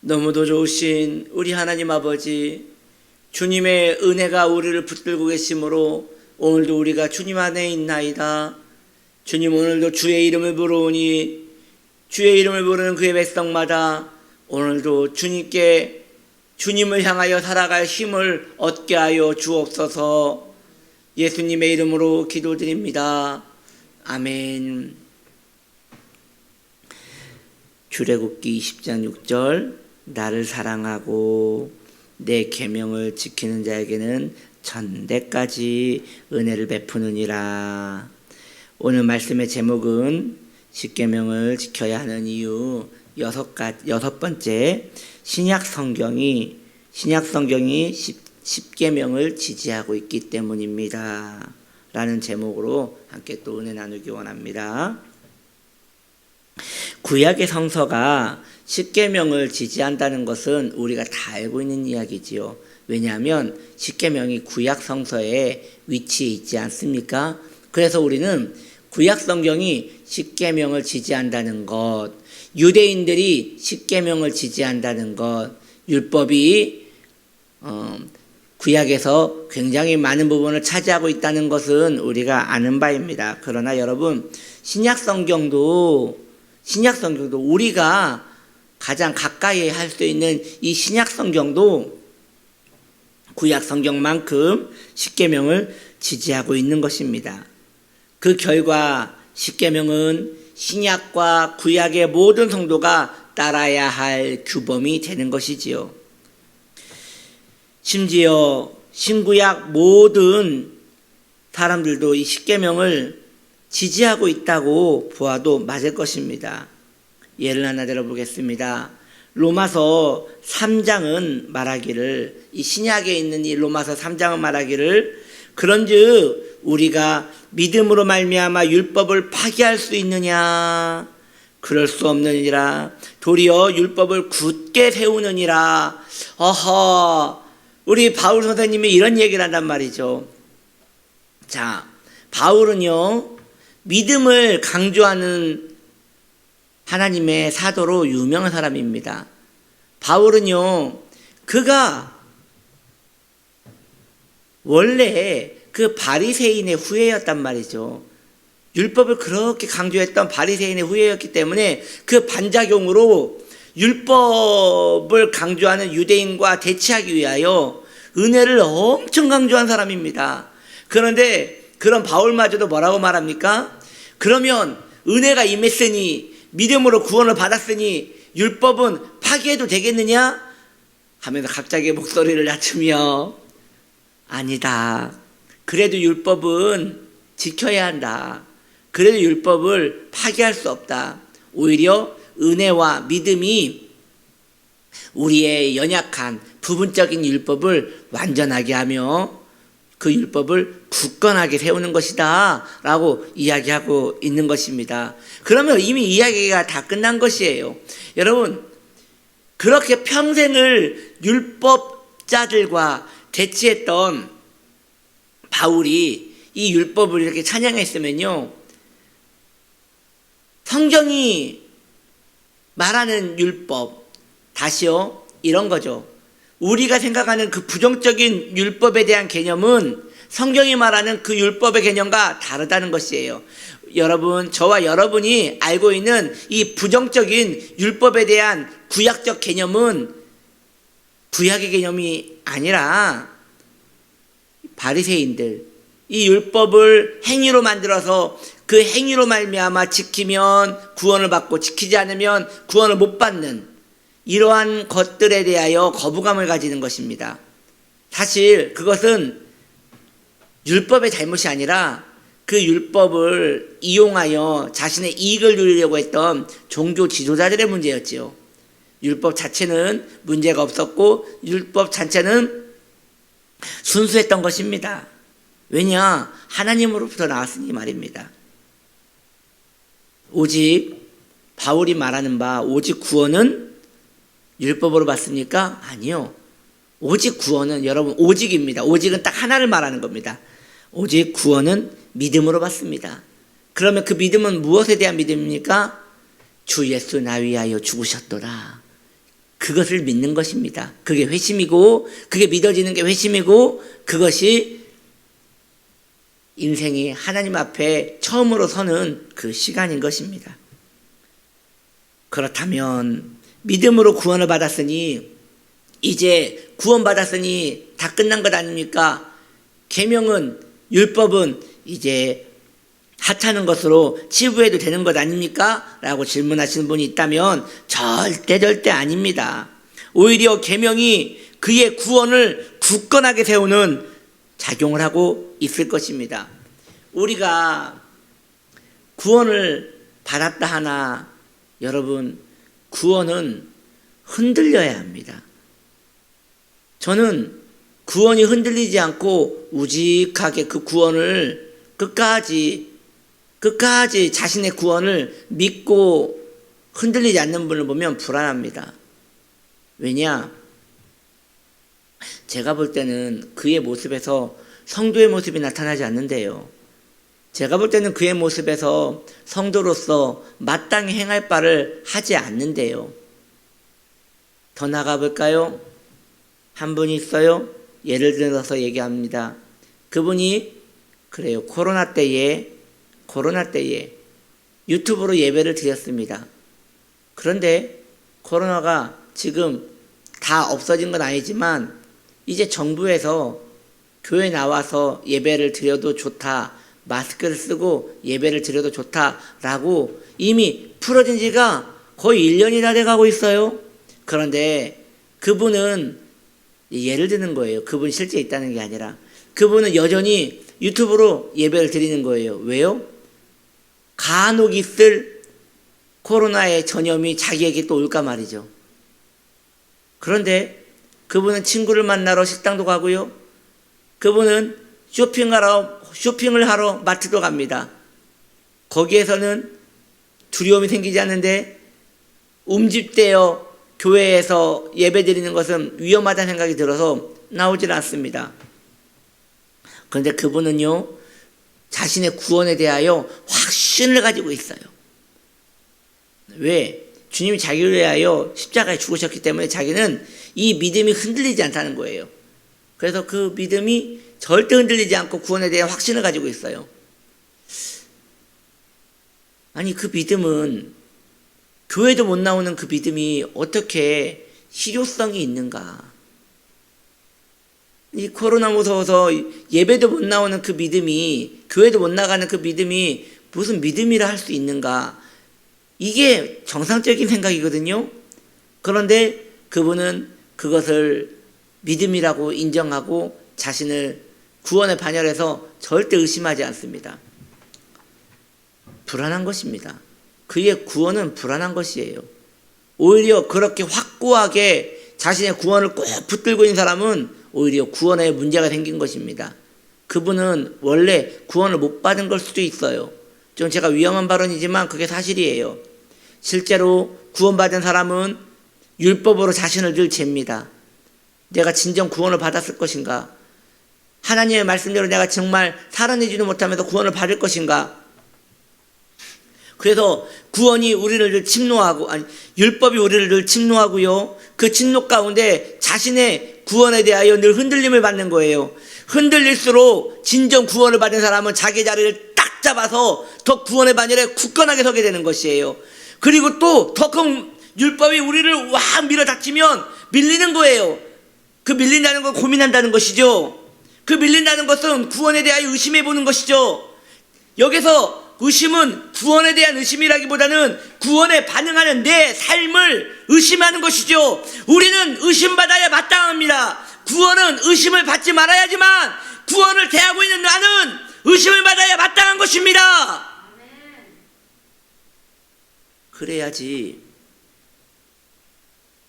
너무도 좋으신 우리 하나님 아버지, 주님의 은혜가 우리를 붙들고 계시므로 오늘도 우리가 주님 안에 있나이다. 주님, 오늘도 주의 이름을 부르오니 주의 이름을 부르는 그의 백성마다 오늘도 주님을 향하여 살아갈 힘을 얻게 하여 주옵소서. 예수님의 이름으로 기도드립니다. 아멘. 출애굽기 20장 6절, 나를 사랑하고 내 계명을 지키는 자에게는 전대까지 은혜를 베푸느니라. 오늘 말씀의 제목은 십계명을 지켜야 하는 이유 여섯 번째, 신약 성경이 십계명을 지지하고 있기 때문입니다. 라는 제목으로 함께 또 은혜 나누기 원합니다. 구약의 성서가 십계명을 지지한다는 것은 우리가 다 알고 있는 이야기지요. 왜냐하면 십계명이 구약 성서에 위치해 있지 않습니까? 그래서 우리는 구약 성경이 십계명을 지지한다는 것, 유대인들이 십계명을 지지한다는 것, 율법이 구약에서 굉장히 많은 부분을 차지하고 있다는 것은 우리가 아는 바입니다. 그러나 여러분, 신약 성경도 우리가 가장 가까이 할 수 있는 이 신약 성경도 구약 성경만큼 십계명을 지지하고 있는 것입니다. 그 결과 십계명은 신약과 구약의 모든 성도가 따라야 할 규범이 되는 것이지요. 심지어 신구약 모든 사람들도 이 십계명을 지지하고 있다고 보아도 맞을 것입니다. 예를 하나 들어보겠습니다. 로마서 3장은 말하기를, 이 신약에 있는 이 로마서 3장은 말하기를, 그런즉 우리가 믿음으로 말미암아 율법을 파기할 수 있느냐? 그럴 수 없느니라. 도리어 율법을 굳게 세우느니라. 우리 바울 선생님이 이런 얘기를 한단 말이죠. 자, 바울은요, 믿음을 강조하는 하나님의 사도로 유명한 사람입니다. 바울은요, 그가 원래 그 바리새인의 후예였단 말이죠. 율법을 그렇게 강조했던 바리새인의 후예였기 때문에 그 반작용으로 율법을 강조하는 유대인과 대치하기 위하여 은혜를 엄청 강조한 사람입니다. 그런데 그런 바울마저도 뭐라고 말합니까? 그러면 은혜가 임했으니 믿음으로 구원을 받았으니 율법은 파기해도 되겠느냐? 하면서 갑자기 목소리를 낮추며 아니다. 그래도 율법은 지켜야 한다. 그래도 율법을 파기할 수 없다. 오히려 은혜와 믿음이 우리의 연약한 부분적인 율법을 완전하게 하며 그 율법을 굳건하게 세우는 것이다 라고 이야기하고 있는 것입니다. 그러면 이미 이야기가 다 끝난 것이에요. 여러분, 그렇게 평생을 율법자들과 대치했던 바울이 이 율법을 이렇게 찬양했으면요, 성경이 말하는 율법, 다시요, 이런 거죠. 우리가 생각하는 그 부정적인 율법에 대한 개념은 성경이 말하는 그 율법의 개념과 다르다는 것이에요. 여러분, 저와 여러분이 알고 있는 이 부정적인 율법에 대한 구약적 개념은 구약의 개념이 아니라 바리새인들, 이 율법을 행위로 만들어서 그 행위로 말미암아 지키면 구원을 받고 지키지 않으면 구원을 못 받는 이러한 것들에 대하여 거부감을 가지는 것입니다. 사실 그것은 율법의 잘못이 아니라 그 율법을 이용하여 자신의 이익을 누리려고 했던 종교 지도자들의 문제였지요. 율법 자체는 문제가 없었고 율법 자체는 순수했던 것입니다. 왜냐? 하나님으로부터 나왔으니 말입니다. 오직 바울이 말하는 바 오직 구원은 율법으로 받습니까? 아니요. 오직 구원은 여러분 오직입니다. 오직은 딱 하나를 말하는 겁니다. 오직 구원은 믿음으로 받습니다. 그러면 그 믿음은 무엇에 대한 믿음입니까? 주 예수 나 위하여 죽으셨더라. 그것을 믿는 것입니다. 그게 회심이고, 그게 믿어지는 게 회심이고, 그것이 인생이 하나님 앞에 처음으로 서는 그 시간인 것입니다. 그렇다면 믿음으로 구원을 받았으니, 이제 구원받았으니 다 끝난 것 아닙니까? 계명은, 율법은 이제 하찮은 것으로 치부해도 되는 것 아닙니까? 라고 질문하시는 분이 있다면 절대 아닙니다. 오히려 계명이 그의 구원을 굳건하게 세우는 작용을 하고 있을 것입니다. 우리가 구원을 받았다 하나, 여러분, 구원은 흔들려야 합니다. 저는 구원이 흔들리지 않고 우직하게 그 구원을 끝까지 자신의 구원을 믿고 흔들리지 않는 분을 보면 불안합니다. 왜냐? 제가 볼 때는 그의 모습에서 성도의 모습이 나타나지 않는데요. 제가 볼 때는 그의 모습에서 성도로서 마땅히 행할 바를 하지 않는데요. 더 나가 볼까요? 한 분이 있어요. 예를 들어서 얘기합니다. 그분이 그래요. 코로나 때에 유튜브로 예배를 드렸습니다. 그런데 코로나가 지금 다 없어진 건 아니지만 이제 정부에서 교회 나와서 예배를 드려도 좋다, 마스크를 쓰고 예배를 드려도 좋다라고 이미 풀어진 지가 거의 1년이 다 돼가고 있어요. 그런데 그분은 예를 드는 거예요. 그분이 실제 있다는 게 아니라 그분은 여전히 유튜브로 예배를 드리는 거예요. 왜요? 간혹 있을 코로나의 전염이 자기에게 또 올까 말이죠. 그런데 그분은 친구를 만나러 식당도 가고요. 그분은 쇼핑을 하러 마트도 갑니다. 거기에서는 두려움이 생기지 않는데 움집되어 교회에서 예배 드리는 것은 위험하다는 생각이 들어서 나오질 않습니다. 그런데 그분은요, 자신의 구원에 대하여 확신을 가지고 있어요. 왜? 주님이 자기를 위하여 십자가에 죽으셨기 때문에 자기는 이 믿음이 흔들리지 않다는 거예요. 그래서 그 믿음이 절대 흔들리지 않고 구원에 대한 확신을 가지고 있어요. 아니, 그 믿음은, 교회도 못 나오는 그 믿음이 어떻게 실효성이 있는가? 이 코로나 무서워서 예배도 못 나오는 그 믿음이, 교회도 못 나가는 그 믿음이 무슨 믿음이라 할 수 있는가? 이게 정상적인 생각이거든요. 그런데 그분은 그것을 믿음이라고 인정하고 자신을 구원에 반열해서 절대 의심하지 않습니다. 불안한 것입니다. 그의 구원은 불안한 것이에요. 오히려 그렇게 확고하게 자신의 구원을 꼭 붙들고 있는 사람은 오히려 구원에 문제가 생긴 것입니다. 그분은 원래 구원을 못 받은 걸 수도 있어요. 좀 제가 위험한 발언이지만 그게 사실이에요. 실제로 구원받은 사람은 율법으로 자신을 늘 잽니다. 내가 진정 구원을 받았을 것인가? 하나님의 말씀대로 내가 정말 살아내지도 못하면서 구원을 받을 것인가? 그래서 구원이 우리를 늘 침노하고, 율법이 우리를 늘 침노하고요. 그 침노 가운데 자신의 구원에 대하여 늘 흔들림을 받는 거예요. 흔들릴수록 진정 구원을 받은 사람은 자기 자리를 딱 잡아서 더 구원의 반열에 굳건하게 서게 되는 것이에요. 그리고 또 더 큰 율법이 우리를 확 밀어닥치면 밀리는 거예요. 그 밀린다는 건 고민한다는 것이죠. 그 밀린다는 것은 구원에 대하여 의심해 보는 것이죠. 여기서 의심은 구원에 대한 의심이라기보다는 구원에 반응하는 내 삶을 의심하는 것이죠. 우리는 의심받아야 마땅합니다. 구원은 의심을 받지 말아야지만 구원을 대하고 있는 나는 의심을 받아야 마땅한 것입니다. 그래야지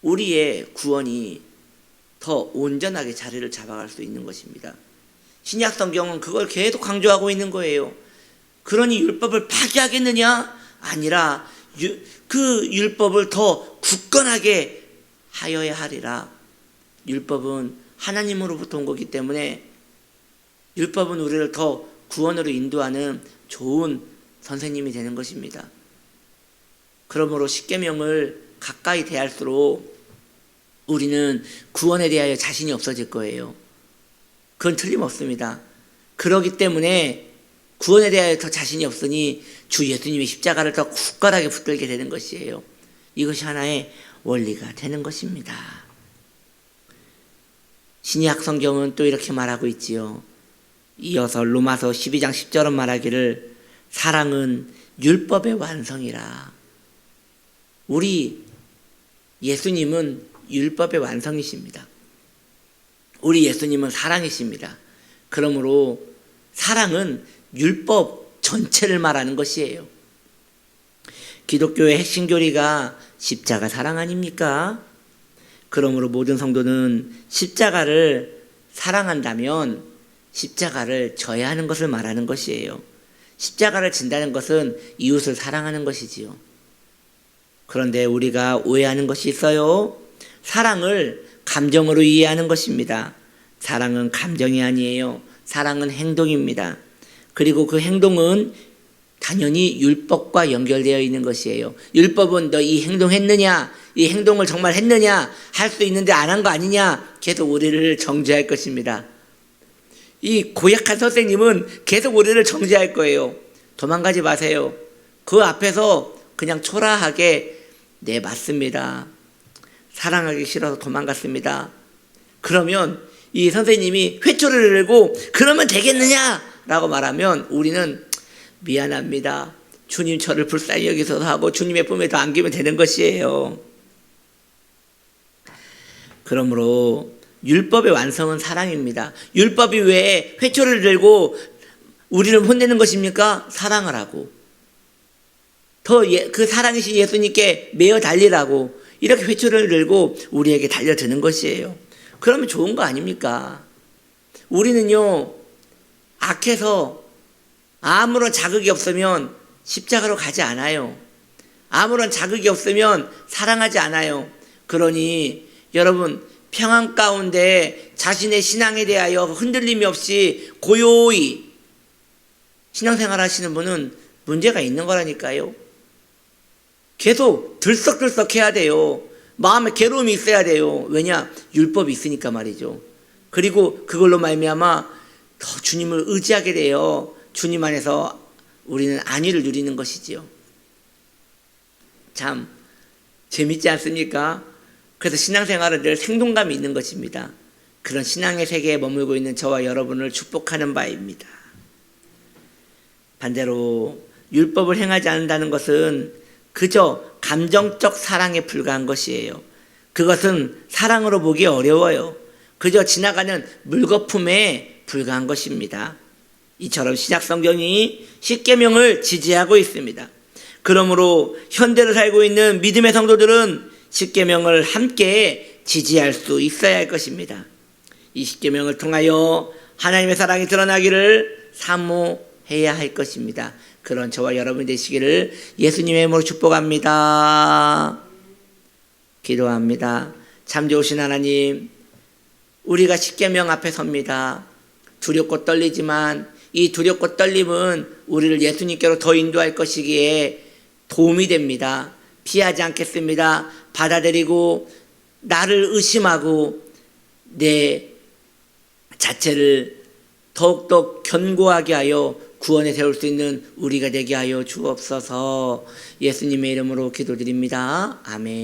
우리의 구원이 더 온전하게 자리를 잡아갈 수 있는 것입니다. 신약 성경은 그걸 계속 강조하고 있는 거예요. 그러니 율법을 파기하겠느냐? 아니라 그 율법을 더 굳건하게 하여야 하리라. 율법은 하나님으로부터 온 거기 때문에 율법은 우리를 더 구원으로 인도하는 좋은 선생님이 되는 것입니다. 그러므로 십계명을 가까이 대할수록 우리는 구원에 대하여 자신이 없어질 거예요. 그건 틀림없습니다. 그렇기 때문에 구원에 대하여 더 자신이 없으니 주 예수님의 십자가를 더 굳건하게 붙들게 되는 것이에요. 이것이 하나의 원리가 되는 것입니다. 신약 성경은 또 이렇게 말하고 있지요. 이어서 로마서 12장 10절은 말하기를 사랑은 율법의 완성이라. 우리 예수님은 율법의 완성이십니다. 우리 예수님은 사랑이십니다. 그러므로 사랑은 율법 전체를 말하는 것이에요. 기독교의 핵심 교리가 십자가 사랑 아닙니까? 그러므로 모든 성도는 십자가를 사랑한다면 십자가를 져야 하는 것을 말하는 것이에요. 십자가를 진다는 것은 이웃을 사랑하는 것이지요. 그런데 우리가 오해하는 것이 있어요. 사랑을 감정으로 이해하는 것입니다. 사랑은 감정이 아니에요. 사랑은 행동입니다. 그리고 그 행동은 당연히 율법과 연결되어 있는 것이에요. 율법은 너 이 행동했느냐, 이 행동을 정말 했느냐, 할 수 있는데 안 한 거 아니냐, 계속 우리를 정죄할 것입니다. 이 고약한 선생님은 계속 우리를 정죄할 거예요. 도망가지 마세요. 그 앞에서 그냥 초라하게 네, 맞습니다. 사랑하기 싫어서 도망갔습니다. 그러면 이 선생님이 회초리를 들고 그러면 되겠느냐라고 말하면 우리는 미안합니다. 주님 저를 불쌍히 여기셔서 하고 주님의 품에 더 안기면 되는 것이에요. 그러므로 율법의 완성은 사랑입니다. 율법이 왜 회초리를 들고 우리를 혼내는 것입니까? 사랑을 하고 더 그 사랑이신 예수님께 매어 달리라고 이렇게 회초리를 들고 우리에게 달려드는 것이에요. 그러면 좋은 거 아닙니까? 우리는요, 악해서 아무런 자극이 없으면 십자가로 가지 않아요. 아무런 자극이 없으면 사랑하지 않아요. 그러니 여러분 평안 가운데 자신의 신앙에 대하여 흔들림이 없이 고요히 신앙생활 하시는 분은 문제가 있는 거라니까요. 계속 들썩들썩 해야 돼요. 마음에 괴로움이 있어야 돼요. 왜냐? 율법이 있으니까 말이죠. 그리고 그걸로 말미암아 더 주님을 의지하게 돼요. 주님 안에서 우리는 안위를 누리는 것이지요. 참 재밌지 않습니까? 그래서 신앙생활은 늘 생동감이 있는 것입니다. 그런 신앙의 세계에 머물고 있는 저와 여러분을 축복하는 바입니다. 반대로 율법을 행하지 않는다는 것은 그저 감정적 사랑에 불과한 것이에요. 그것은 사랑으로 보기 어려워요. 그저 지나가는 물거품에 불과한 것입니다. 이처럼 신약 성경이 십계명을 지지하고 있습니다. 그러므로 현대를 살고 있는 믿음의 성도들은 십계명을 함께 지지할 수 있어야 할 것입니다. 이 십계명을 통하여 하나님의 사랑이 드러나기를 사모해야 할 것입니다. 그런 저와 여러분 되시기를 예수님의 이름으로 축복합니다. 기도합니다. 참 좋으신 하나님, 우리가 십계명 앞에 섭니다. 두렵고 떨리지만 이 두렵고 떨림은 우리를 예수님께로 더 인도할 것이기에 도움이 됩니다. 피하지 않겠습니다. 받아들이고 나를 의심하고 내 자체를 더욱더 견고하게 하여 구원에 세울 수 있는 우리가 되게 하여 주옵소서. 예수님의 이름으로 기도드립니다. 아멘.